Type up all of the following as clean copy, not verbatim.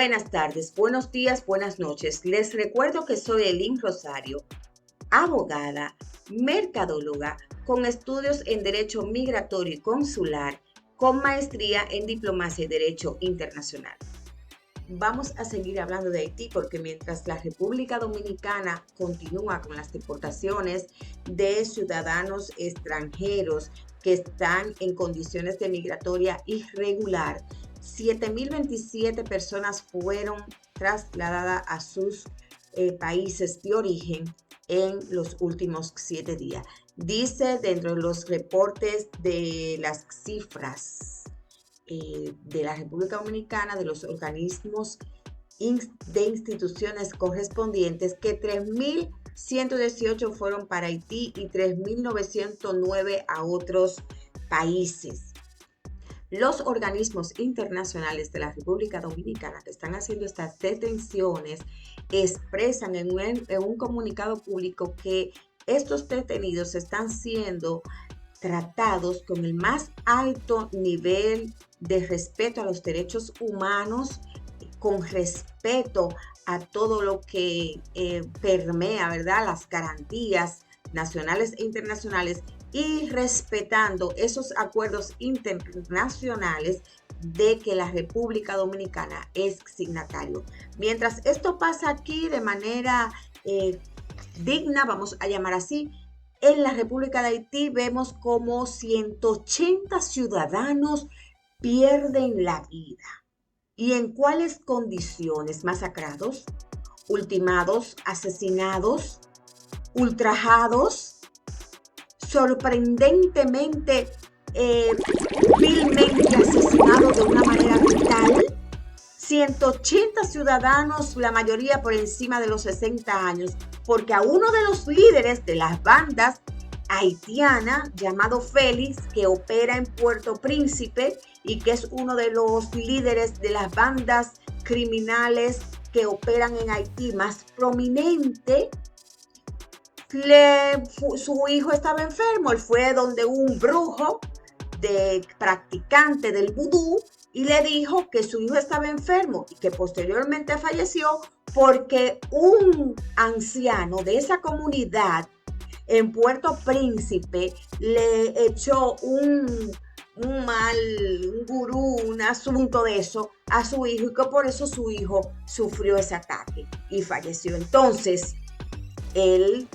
Buenas tardes, buenos días, buenas noches. Les recuerdo que soy Elin Rosario, abogada, mercadóloga, con estudios en Derecho Migratorio y Consular, con maestría en Diplomacia y Derecho Internacional. Vamos a seguir hablando de Haití porque mientras la República Dominicana continúa con las deportaciones de ciudadanos extranjeros que están en condiciones de migratoria irregular, 7.027 personas fueron trasladadas a sus países de origen en los últimos 7 días. Dice dentro de los reportes de las cifras de la República Dominicana, de los organismos de instituciones correspondientes, que 3.118 fueron para Haití y 3.909 a otros países. Los organismos internacionales de la República Dominicana que están haciendo estas detenciones expresan en un comunicado público que estos detenidos están siendo tratados con el más alto nivel de respeto a los derechos humanos, con respeto a todo lo que permea, ¿verdad?, las garantías nacionales e internacionales, y respetando esos acuerdos internacionales de que la República Dominicana es signatario. Mientras esto pasa aquí de manera digna, vamos a llamar así, en la República de Haití vemos como 180 ciudadanos pierden la vida. ¿Y en cuáles condiciones? Masacrados, ultimados, asesinados, ultrajados, sorprendentemente, vilmente asesinados de una manera brutal. 180 ciudadanos, la mayoría por encima de los 60 años, porque a uno de los líderes de las bandas haitianas, llamado Félix, que opera en Puerto Príncipe y que es uno de los líderes de las bandas criminales que operan en Haití más prominente, su hijo estaba enfermo. Él fue donde un brujo practicante del vudú y le dijo que su hijo estaba enfermo y que posteriormente falleció porque un anciano de esa comunidad en Puerto Príncipe le echó un gurú, un asunto de eso a su hijo, y que por eso su hijo sufrió ese ataque y falleció. Entonces, él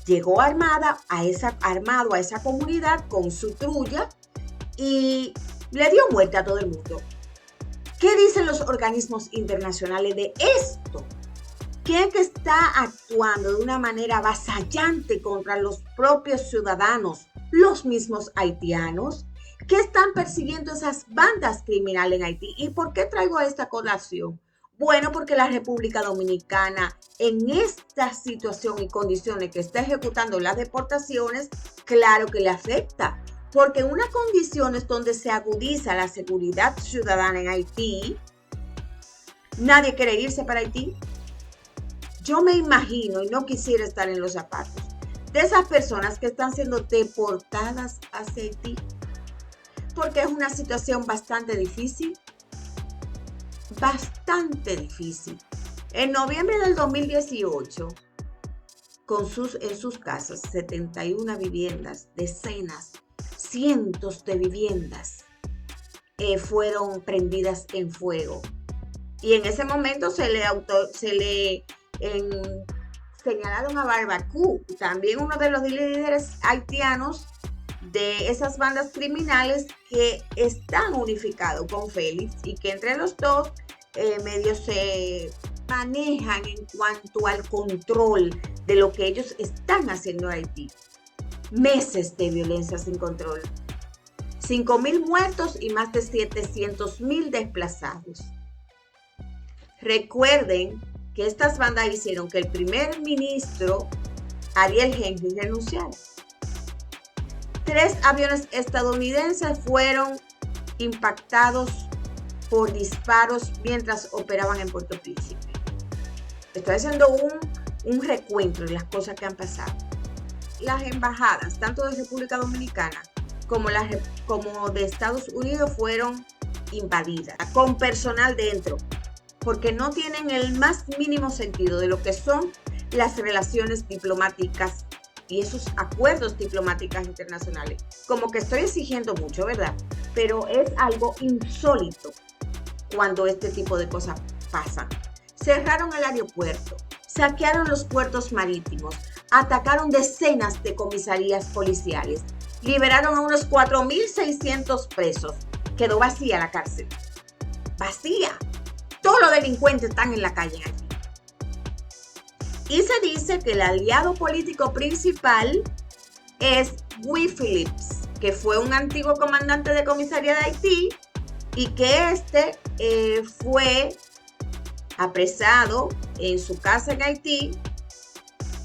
llegó armado a esa comunidad con su trulla y le dio muerte a todo el mundo. ¿Qué dicen los organismos internacionales de esto? ¿Quién que está actuando de una manera avasallante contra los propios ciudadanos, los mismos haitianos? ¿Qué están persiguiendo esas bandas criminales en Haití? ¿Y por qué traigo esta colación? Bueno, porque la República Dominicana en esta situación y condiciones que está ejecutando las deportaciones, claro que le afecta, porque en unas condiciones donde se agudiza la seguridad ciudadana en Haití, nadie quiere irse para Haití. Yo me imagino, y no quisiera estar en los zapatos de esas personas que están siendo deportadas hacia Haití, porque es una situación bastante difícil. En noviembre del 2018, en sus casas, 71 viviendas, decenas, cientos de viviendas fueron prendidas en fuego. Y en ese momento se le señalaron a Barbacú, también uno de los líderes haitianos de esas bandas criminales que están unificados con Félix y que entre los dos medio se manejan en cuanto al control de lo que ellos están haciendo en Haití. Meses de violencia sin control, 5.000 muertos y más de 700.000 desplazados. Recuerden que estas bandas hicieron que el primer ministro Ariel Henry renunciara. 3 aviones estadounidenses fueron impactados por disparos mientras operaban en Puerto Príncipe. Estoy haciendo un recuento de las cosas que han pasado. Las embajadas, tanto de República Dominicana como de Estados Unidos, fueron invadidas con personal dentro. porque no tienen el más mínimo sentido de lo que son las relaciones diplomáticas y esos acuerdos diplomáticos internacionales. Como que estoy exigiendo mucho, ¿verdad? Pero es algo insólito cuando este tipo de cosas pasan. Cerraron el aeropuerto, saquearon los puertos marítimos, atacaron decenas de comisarías policiales, liberaron a unos 4.600 presos. Quedó vacía la cárcel. Vacía. Todos los delincuentes están en la calle aquí. Y se dice que el aliado político principal es Guy Philips, que fue un antiguo comandante de comisaría de Haití y que fue apresado en su casa en Haití.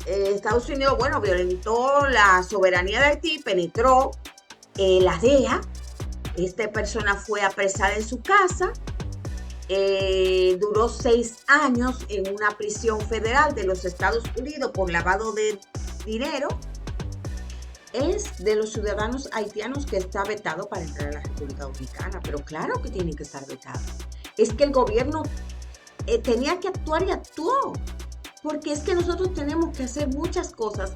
Estados Unidos, violentó la soberanía de Haití, penetró la DEA. Esta persona fue apresada en su casa. Duró 6 años en una prisión federal de los Estados Unidos por lavado de dinero. Es de los ciudadanos haitianos que está vetado para entrar a la República Dominicana, pero claro que tiene que estar vetado. Es que el gobierno tenía que actuar y actuó, porque es que nosotros tenemos que hacer muchas cosas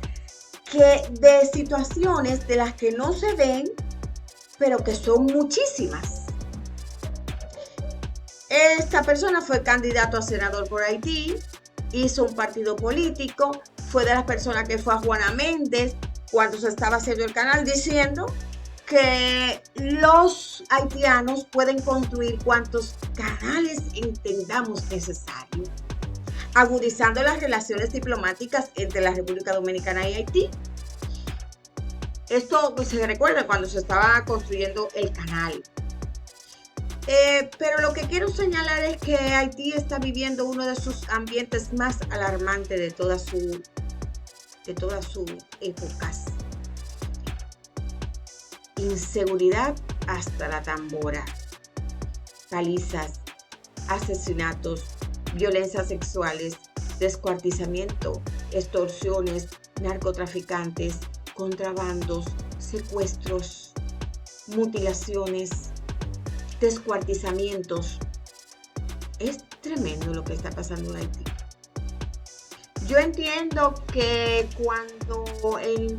de situaciones de las que no se ven, pero que son muchísimas. Esta persona fue candidato a senador por Haití, hizo un partido político, fue de las personas que fue a Juana Méndez cuando se estaba haciendo el canal diciendo que los haitianos pueden construir cuantos canales entendamos necesarios, agudizando las relaciones diplomáticas entre la República Dominicana y Haití. Esto se recuerda cuando se estaba construyendo el canal. Pero lo que quiero señalar es que Haití está viviendo uno de sus ambientes más alarmantes de toda su épocas. Inseguridad hasta la tambora, palizas, asesinatos, violencias sexuales, descuartizamiento, extorsiones, narcotraficantes, contrabandos, secuestros, mutilaciones, descuartizamientos. Es tremendo lo que está pasando en Haití. Yo entiendo que cuando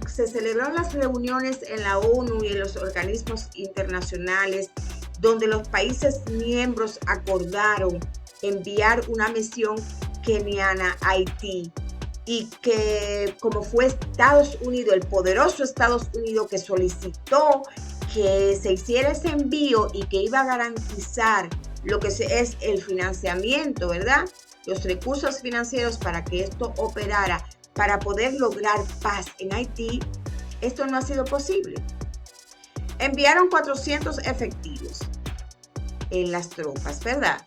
se celebraron las reuniones en la ONU y en los organismos internacionales, donde los países miembros acordaron enviar una misión keniana a Haití, y que como fue Estados Unidos, el poderoso Estados Unidos que solicitó que se hiciera ese envío y que iba a garantizar lo que es el financiamiento, ¿verdad? Los recursos financieros para que esto operara, para poder lograr paz en Haití, esto no ha sido posible. Enviaron 400 efectivos en las tropas, ¿verdad?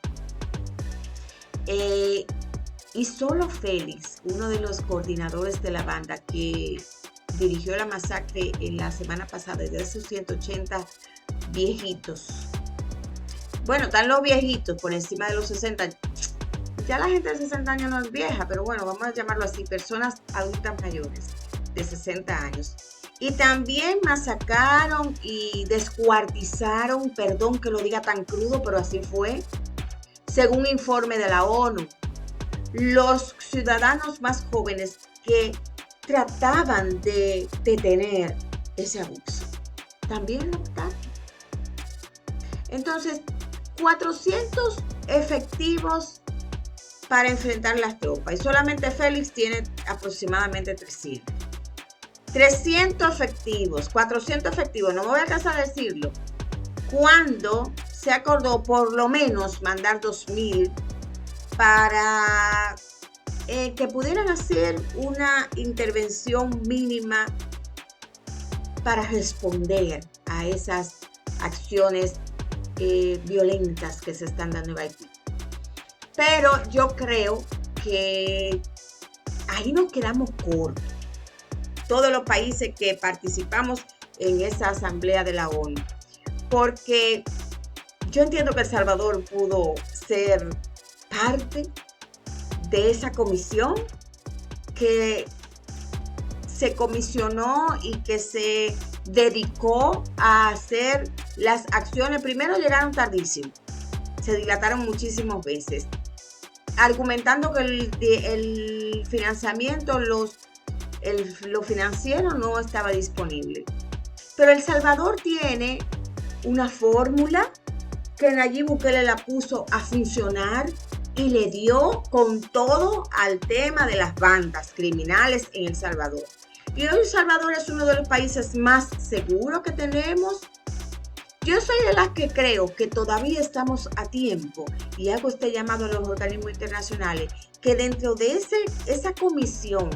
Y solo Félix, uno de los coordinadores de la banda que dirigió la masacre en la semana pasada, de esos 180 viejitos. Bueno, están los viejitos por encima de los 60. Ya la gente de 60 años no es vieja, pero bueno, vamos a llamarlo así, personas adultas mayores de 60 años. Y también masacraron y descuartizaron, perdón que lo diga tan crudo, pero así fue, según informe de la ONU, los ciudadanos más jóvenes que trataban de detener ese abuso. También lo mataron. Entonces, 400 efectivos para enfrentar las tropas. Y solamente Félix tiene aproximadamente 300. 300 efectivos, 400 efectivos. No me voy a cansar de decirlo. Cuando se acordó por lo menos mandar 2.000 para que pudieran hacer una intervención mínima para responder a esas acciones violentas que se están dando en Haití. Pero yo creo que ahí nos quedamos cortos. Todos los países que participamos en esa asamblea de la ONU. Porque yo entiendo que El Salvador pudo ser parte de esa comisión que se comisionó y que se dedicó a hacer las acciones. Primero llegaron tardísimo, se dilataron muchísimas veces. argumentando que el financiamiento, lo financiero no estaba disponible. Pero El Salvador tiene una fórmula que Nayib Bukele la puso a funcionar y le dio con todo al tema de las bandas criminales en El Salvador. Y hoy El Salvador es uno de los países más seguros que tenemos. Yo soy de las que creo que todavía estamos a tiempo, y hago este llamado a los organismos internacionales, que dentro de esa comisión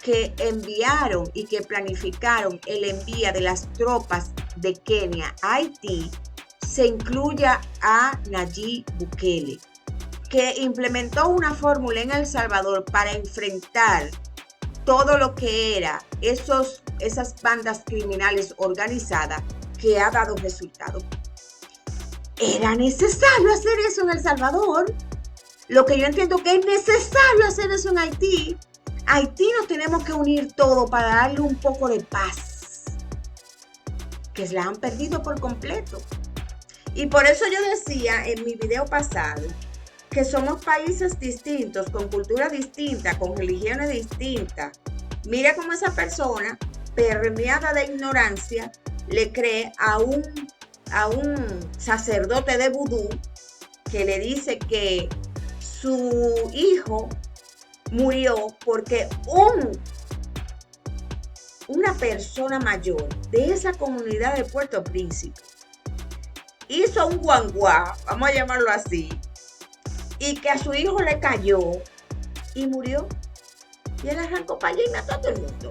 que enviaron y que planificaron el envío de las tropas de Kenia a Haití, se incluya a Nayib Bukele, que implementó una fórmula en El Salvador para enfrentar todo lo que era esas bandas criminales organizadas, que ha dado resultado. Era necesario hacer eso en El Salvador. Lo que yo entiendo que es necesario hacer eso en Haití. Haití nos tenemos que unir todos para darle un poco de paz, que la han perdido por completo. Y por eso yo decía en mi video pasado que somos países distintos, con culturas distintas, con religiones distintas. Mira cómo esa persona, permeada de ignorancia, le cree a un sacerdote de vudú que le dice que su hijo murió porque una persona mayor de esa comunidad de Puerto Príncipe hizo un guanguá, vamos a llamarlo así, y que a su hijo le cayó y murió. Y él arrancó para allá y mató a todo el mundo.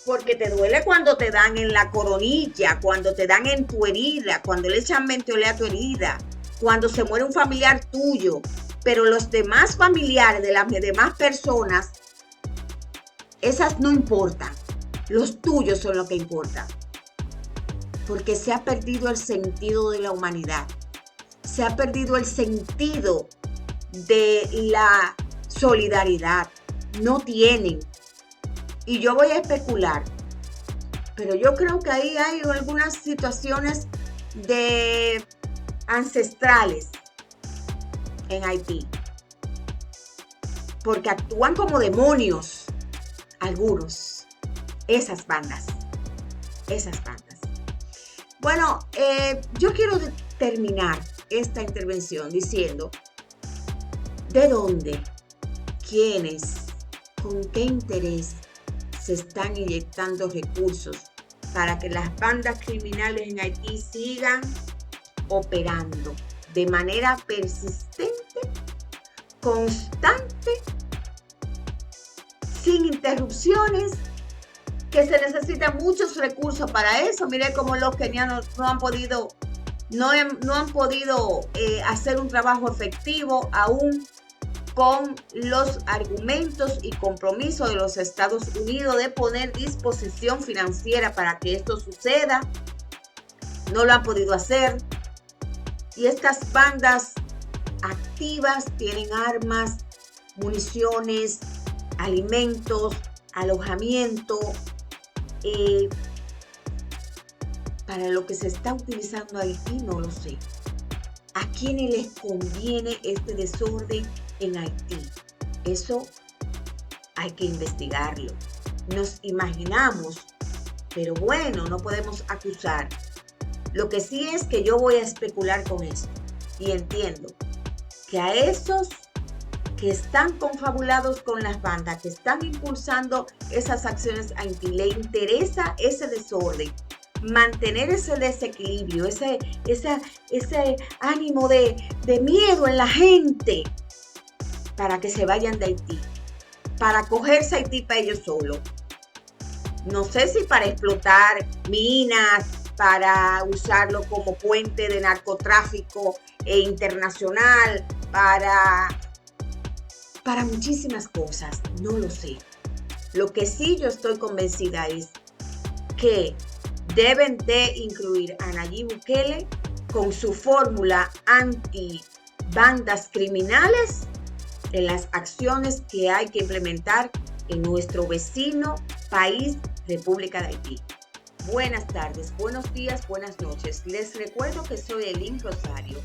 Porque te duele cuando te dan en la coronilla, cuando te dan en tu herida, cuando le echan mentolé a tu herida, cuando se muere un familiar tuyo. Pero los demás familiares de las demás personas, esas no importan. Los tuyos son los que importan. Porque se ha perdido el sentido de la humanidad. Se ha perdido el sentido de la solidaridad. No tienen. Y yo voy a especular, pero yo creo que ahí hay algunas situaciones ancestrales en Haití, porque actúan como demonios algunos, esas bandas. Bueno, yo quiero terminar esta intervención diciendo de dónde, quiénes, con qué interés se están inyectando recursos para que las bandas criminales en Haití sigan operando de manera persistente, constante, sin interrupciones, que se necesitan muchos recursos para eso. Mire cómo los kenianos no han podido hacer un trabajo efectivo aún con los argumentos y compromisos de los Estados Unidos de poner disposición financiera para que esto suceda. No lo han podido hacer. Y estas bandas activas tienen armas, municiones, alimentos, alojamiento. Para lo que se está utilizando Haití, no lo sé. ¿A quiénes les conviene este desorden en Haití? Eso hay que investigarlo. Nos imaginamos, pero bueno, no podemos acusar. Lo que sí es que yo voy a especular con esto y entiendo que a esos que están confabulados con las bandas, que están impulsando esas acciones a Haití, le interesa ese desorden, mantener ese desequilibrio, ese ánimo de miedo en la gente, para que se vayan de Haití, para cogerse a Haití para ellos solos. No sé si para explotar minas, para usarlo como puente de narcotráfico internacional, para muchísimas cosas, no lo sé. Lo que sí yo estoy convencida es que deben de incluir a Nayib Bukele con su fórmula anti bandas criminales en las acciones que hay que implementar en nuestro vecino país, República de Haití. Buenas tardes, buenos días, buenas noches. Les recuerdo que soy Elin Rosario,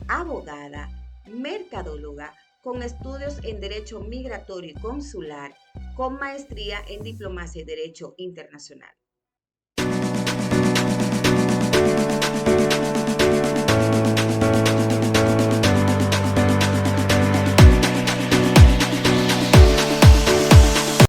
abogada, mercadóloga con estudios en Derecho Migratorio y Consular, con maestría en Diplomacia y Derecho Internacional.